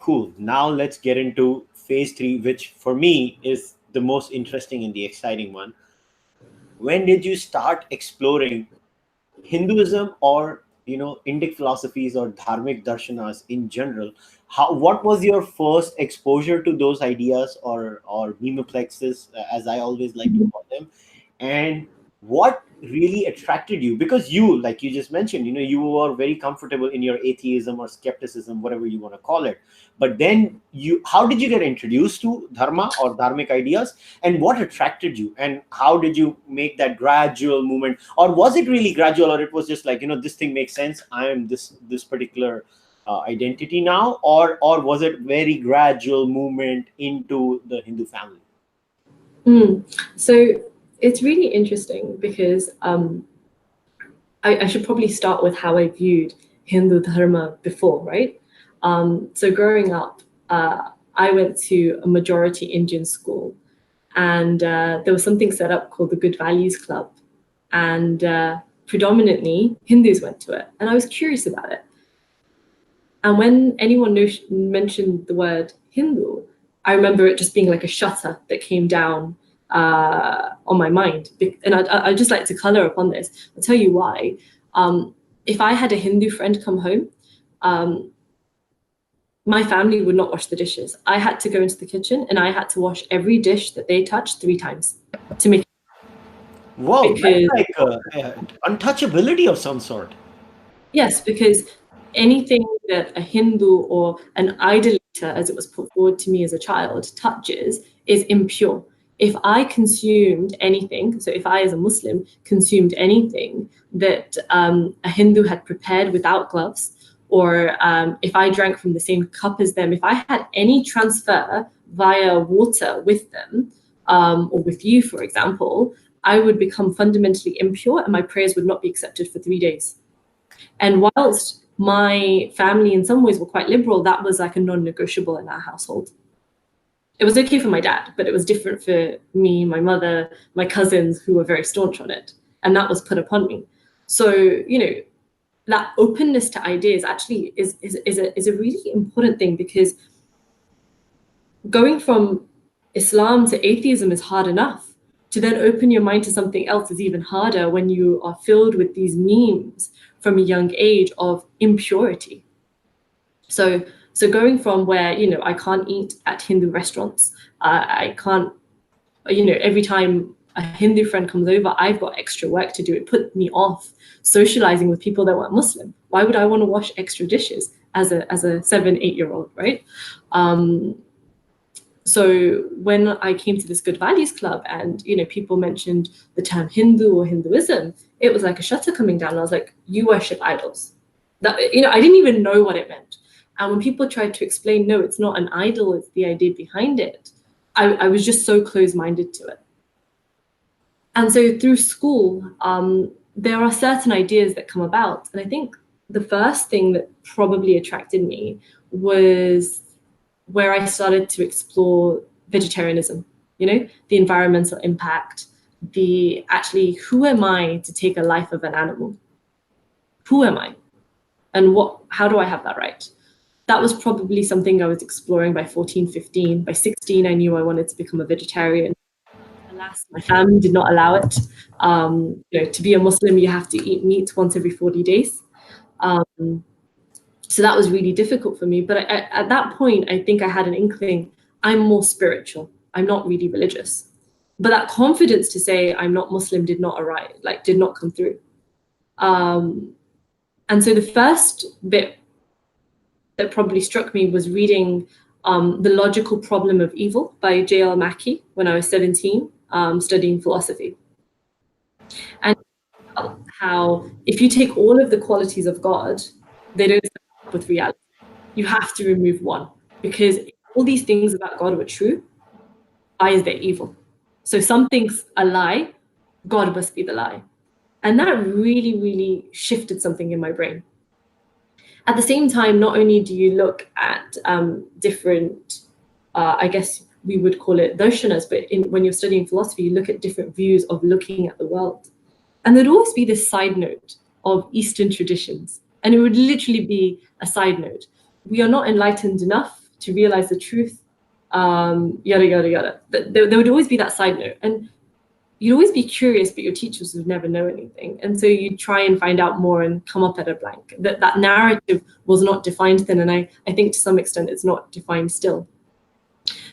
Cool. Now let's get into phase three, which for me is the most interesting and the exciting one. When did you start exploring Hinduism, or Indic philosophies or dharmic darshanas in general? What was your first exposure to those ideas, or memoplexes, as I always like to call them? And what really attracted you? Because you, like you just mentioned, you were very comfortable in your atheism or skepticism, whatever you want to call it. But then how did you get introduced to dharma or dharmic ideas, and what attracted you, and how did you make that gradual movement? Or was it really gradual, or it was just like, this thing makes sense, I am this particular identity now? Or was it very gradual movement into the Hindu family? So it's really interesting because I should probably start with how I viewed Hindu dharma before, right? So growing up, I went to a majority Indian school, and there was something set up called the Good Values Club, and predominantly Hindus went to it, and I was curious about it. And when anyone mentioned the word Hindu, I remember it just being like a shutter that came down on my mind. And I'd just like to color upon this. I'll tell you why. If I had a Hindu friend come home, my family would not wash the dishes. I had to go into the kitchen and I had to wash every dish that they touched 3 times to make. Wow, that's like untouchability of some sort. Yes, because anything that a Hindu or an idolater, as it was put forward to me as a child, touches is impure. If I consumed anything, so if I as a Muslim consumed anything that a Hindu had prepared without gloves, or if I drank from the same cup as them, if I had any transfer via water with them, or with you, for example, I would become fundamentally impure and my prayers would not be accepted for 3 days. And whilst my family in some ways were quite liberal, that was like a non-negotiable in our household. It was okay for my dad, but it was different for me, my mother, my cousins, who were very staunch on it. And that was put upon me. So, that openness to ideas actually is a really important thing, because going from Islam to atheism is hard enough. To then open your mind to something else is even harder when you are filled with these memes from a young age of impurity. So going from where, I can't eat at Hindu restaurants, I can't, every time a Hindu friend comes over, I've got extra work to do. It put me off socializing with people that weren't Muslim. Why would I want to wash extra dishes as a 7-8-year-old, right? So when I came to this Good Values Club and, people mentioned the term Hindu or Hinduism, it was like a shutter coming down. I was like, you worship idols. That, I didn't even know what it meant. And when people tried to explain, no, it's not an idol, it's the idea behind it, I was just so close-minded to it. And so through school, there are certain ideas that come about. And I think the first thing that probably attracted me was where I started to explore vegetarianism, the environmental impact, who am I to take a life of an animal? Who am I? And how do I have that right? That was probably something I was exploring by 14, 15. By 16, I knew I wanted to become a vegetarian. Alas, my family did not allow it. To be a Muslim, you have to eat meat once every 40 days. So that was really difficult for me. But at that point, I think I had an inkling, I'm more spiritual. I'm not really religious. But that confidence to say I'm not Muslim did not come through. And so the first bit that probably struck me was reading The Logical Problem of Evil by J.L. Mackie when I was 17, studying philosophy. And how if you take all of the qualities of God, they don't stand up with reality. You have to remove one, because if all these things about God were true, why is there evil? So something's a lie, God must be the lie. And that really, really shifted something in my brain. At the same time, not only do you look at different, I guess we would call it darshanas, but when you're studying philosophy, you look at different views of looking at the world. And there'd always be this side note of Eastern traditions. And it would literally be a side note. We are not enlightened enough to realize the truth, yada, yada, yada. There would always be that side note. And you'd always be curious, but your teachers would never know anything. And so you try and find out more and come up at a blank. That narrative was not defined then. And I think to some extent it's not defined still.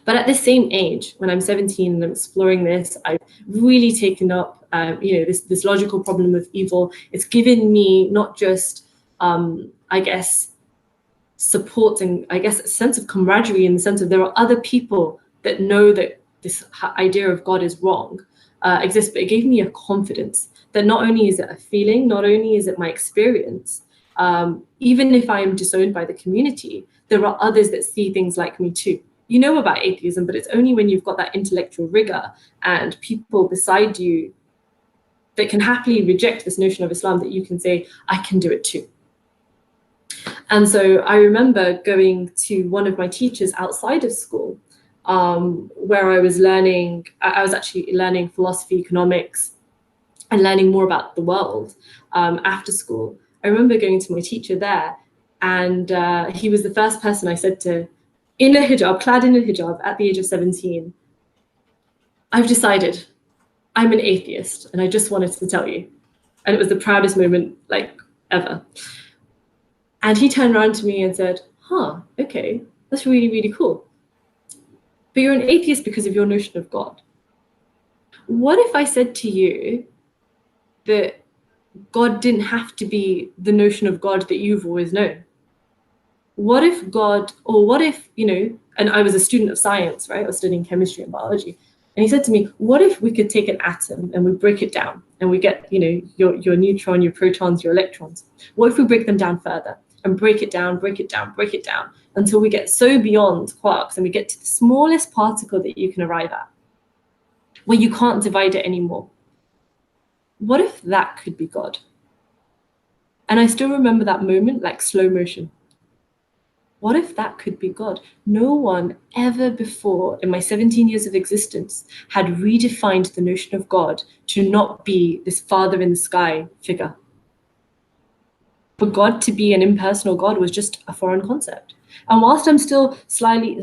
But at the same age, when I'm 17 and I'm exploring this, I've really taken up, this logical problem of evil. It's given me not just, I guess, support and I guess a sense of camaraderie in the sense of there are other people that know that this idea of God is wrong exists, but it gave me a confidence that not only is it a feeling, not only is it my experience, even if I am disowned by the community, there are others that see things like me too. You know about atheism, but it's only when you've got that intellectual rigor and people beside you that can happily reject this notion of Islam that you can say, I can do it too. And so I remember going to one of my teachers outside of school, where I was actually learning philosophy, economics, and learning more about the world after school. I remember going to my teacher there, and he was the first person I said to, in a hijab, clad in a hijab at the age of 17, I've decided I'm an atheist, and I just wanted to tell you. And it was the proudest moment like ever. And he turned around to me and said, okay, that's really, really cool. But you're an atheist because of your notion of God. What if I said to you that God didn't have to be the notion of God that you've always known? What if God, or what if, and I was a student of science, right? I was studying chemistry and biology. And he said to me, what if we could take an atom and we break it down and we get, your neutron, your protons, your electrons? What if we break them down further and break it down, break it down, break it down until we get so beyond quarks and we get to the smallest particle that you can arrive at, where you can't divide it anymore? What if that could be God? And I still remember that moment like slow motion. What if that could be God? No one ever before in my 17 years of existence had redefined the notion of God to not be this father in the sky figure. For God to be an impersonal God was just a foreign concept. And whilst I'm still slowly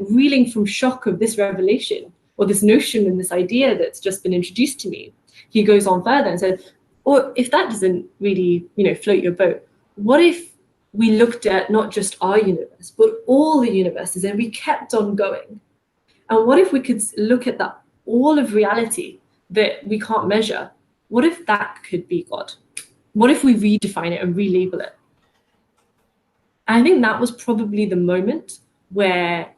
reeling from shock of this revelation or this notion and this idea that's just been introduced to me, he goes on further and said, or if that doesn't really, float your boat, what if we looked at not just our universe, but all the universes, and we kept on going? And what if we could look at that all of reality that we can't measure? What if that could be God? What if we redefine it and relabel it? And I think that was probably the moment where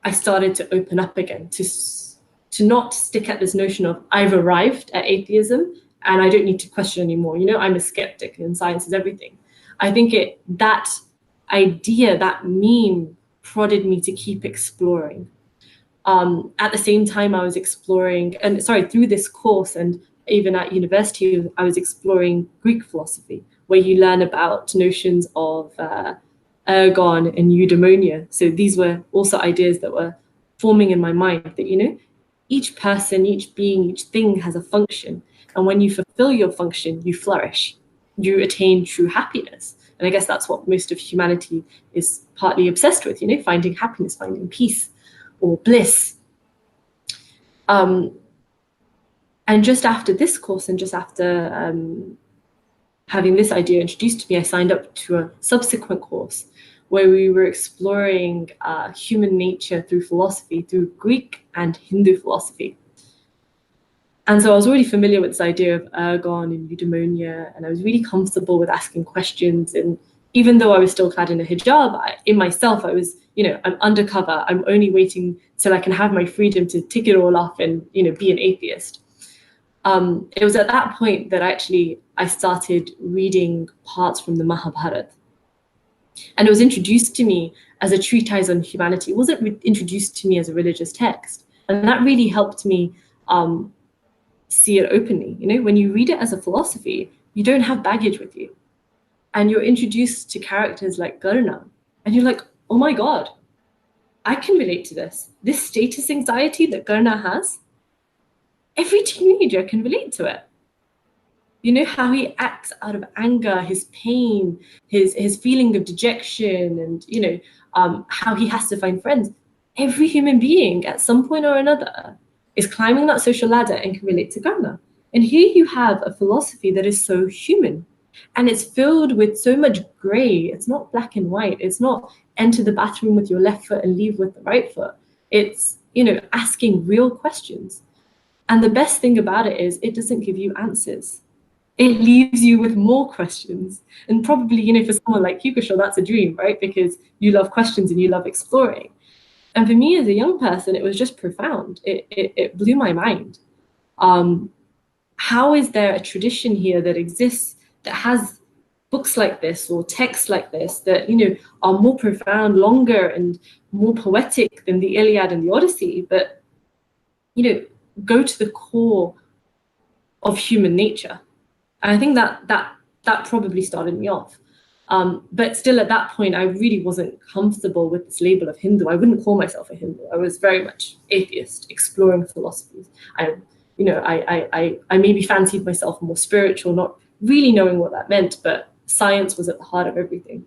I started to open up again, to not stick at this notion of I've arrived at atheism and I don't need to question anymore. I'm a skeptic and science is everything. I think that idea, that meme prodded me to keep exploring. At the same time, I was exploring, through this course and even at university, I was exploring Greek philosophy, where you learn about notions of ergon and eudaimonia. So these were also ideas that were forming in my mind that, each person, each being, each thing has a function. And when you fulfill your function, you flourish. You attain true happiness. And I guess that's what most of humanity is partly obsessed with, finding happiness, finding peace or bliss. And just after this course and just after having this idea introduced to me, I signed up to a subsequent course where we were exploring human nature through philosophy, through Greek and Hindu philosophy. And so I was already familiar with this idea of ergon and eudaimonia, and I was really comfortable with asking questions. And even though I was still clad in a hijab, in myself, I was, I'm undercover. I'm only waiting till I can have my freedom to tick it all off and, be an atheist. It was at that point that I started reading parts from the Mahabharata. And it was introduced to me as a treatise on humanity. It wasn't introduced to me as a religious text. And that really helped me see it openly. When you read it as a philosophy, you don't have baggage with you. And you're introduced to characters like Karna. And you're like, oh my God, I can relate to this. This status anxiety that Karna has, every teenager can relate to it. How he acts out of anger, his pain, his feeling of dejection, and how he has to find friends. Every human being at some point or another is climbing that social ladder and can relate to grammar. And here you have a philosophy that is so human, and it's filled with so much gray. It's not black and white. It's not enter the bathroom with your left foot and leave with the right foot. It's, asking real questions. And the best thing about it is it doesn't give you answers. It leaves you with more questions. And probably, for someone like you, Kushal, that's a dream, right? Because you love questions and you love exploring. And for me as a young person, it was just profound. It blew my mind. How is there a tradition here that exists that has books like this or texts like this that, are more profound, longer, and more poetic than the Iliad and the Odyssey, but, go to the core of human nature? And I think that probably started me off. But still at that point, I really wasn't comfortable with this label of Hindu. I wouldn't call myself a Hindu. I was very much atheist, exploring philosophies. I maybe fancied myself more spiritual, not really knowing what that meant, but science was at the heart of everything.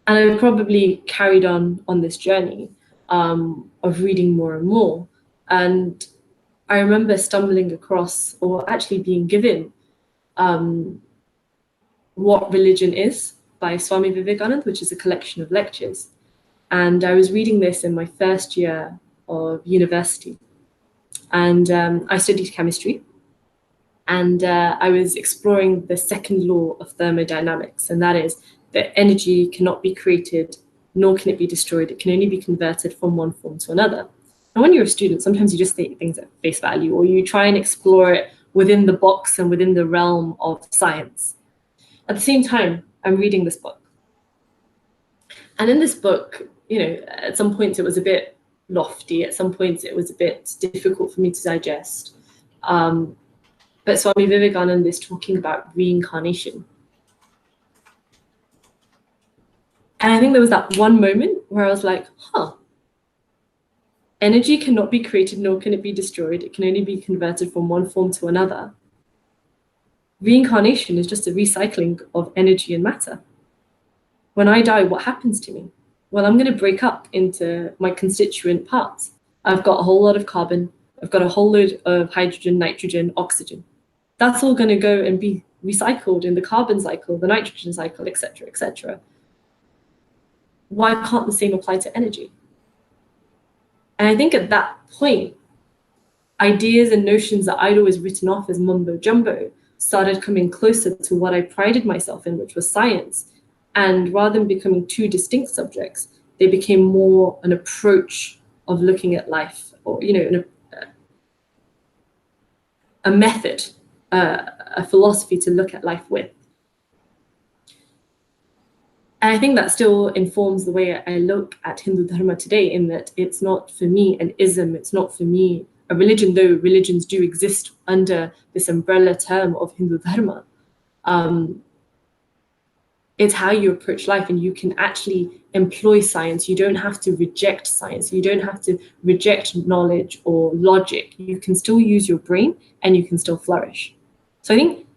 And I probably carried on this journey of reading more and more. And I remember stumbling across, or actually being given, What Religion Is by Swami Vivekananda, which is a collection of lectures. And I was reading this in my first year of university. And I studied chemistry. And I was exploring the second law of thermodynamics, and that is that energy cannot be created, nor can it be destroyed. It can only be converted from one form to another. And when you're a student, sometimes you just take things at face value, or you try and explore it within the box and within the realm of science. At the same time, I'm reading this book. And in this book, at some points it was a bit lofty, at some points it was a bit difficult for me to digest. But Swami Vivekananda is talking about reincarnation. And I think there was that one moment where I was like, energy cannot be created, nor can it be destroyed. It can only be converted from one form to another. Reincarnation is just a recycling of energy and matter. When I die, what happens to me? Well, I'm going to break up into my constituent parts. I've got a whole lot of carbon. I've got a whole load of hydrogen, nitrogen, oxygen. That's all going to go and be recycled in the carbon cycle, the nitrogen cycle, etc., etc. Why can't the same apply to energy? And I think at that point, ideas and notions that I'd always written off as mumbo jumbo started coming closer to what I prided myself in, which was science. And rather than becoming two distinct subjects, they became more an approach of looking at life, or a method, a philosophy to look at life with. And I think that still informs the way I look at Hindu Dharma today, in that it's not for me an ism, it's not for me a religion, though religions do exist under this umbrella term of Hindu Dharma. It's how you approach life, and you can actually employ science. You don't have to reject science. You don't have to reject knowledge or logic. You can still use your brain and you can still flourish. So I think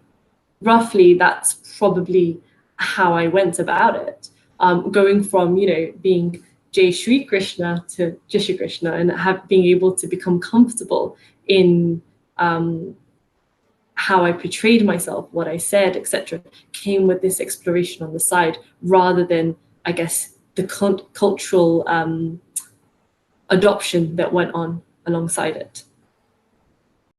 roughly that's probably how I went about it, going from, being Jai Shri Krishna to Jai Shri Krishna, and being able to become comfortable in how I portrayed myself, what I said, etc., came with this exploration on the side, rather than, I guess, the cultural adoption that went on alongside it.